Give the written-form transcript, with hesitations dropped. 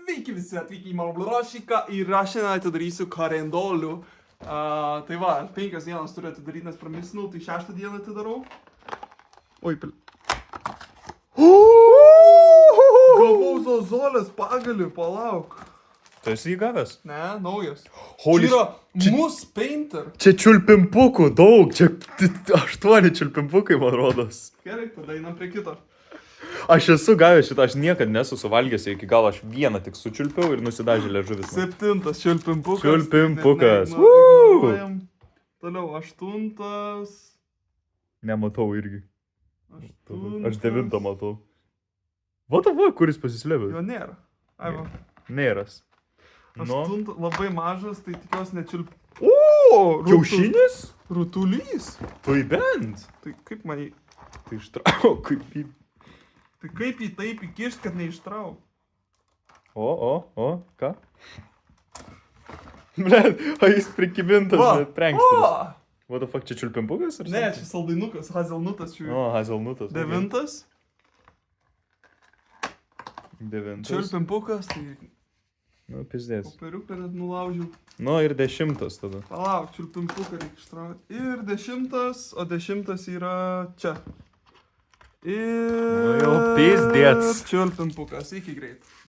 Sveiki visi atvykę į mano blurašiką ir aš šiandien atidarysiu kalendolių. Tai va, 5 dienas turiu atidaryti, nes pramisnau, tai 6 dieną atidarau. Oi, Gavau zozolės pagalį, palauk. Tu esi įgavęs? Ne, naujas. Holy Čia yra Mus Painter. Čia čiulpimpukų daug, čia 8 čiulpimpukai, man rodos. Gerai, tada einam prie kito. Aš esu gavęs šitą, aš niekada nesu suvalgęs iki galo, aš vieną tik sučiulpiau ir nusidažė liežuvis. 7 čiulpimpukas. Čiulpimpukas. Ignoruojam. Toliau 8. Nematau irgi. Aš 9 matau. What the fuck, kuris pasislėpė? Jo nėra. Ai, va. Nėras. 8 labai mažas, tai tikiuosi nečiulp... Kiaušinis? Rutulys. Tai bent. Tai kaip man jį... Tai ištrauk, kaip į... Tai kaip jį taip įkišt, kad neištrauk? Ką? Blet, o jis prikibintas, bet pranksteris. What the fuck, čia čiulpimpukas ar Ne, čia saldainukas, hazelnutas. Hazelnutas. 9. 9. Čiulpimpukas, tai... Nu, pizdės. Popieriuką net nulaužiau. Nu, ir 10 tada. Palauk, čiulpimpuką reikia ištraukti. Ir 10, o 10 yra čia. Ir... Nu jau pizdėts. Čiulpimpukas, iki greit.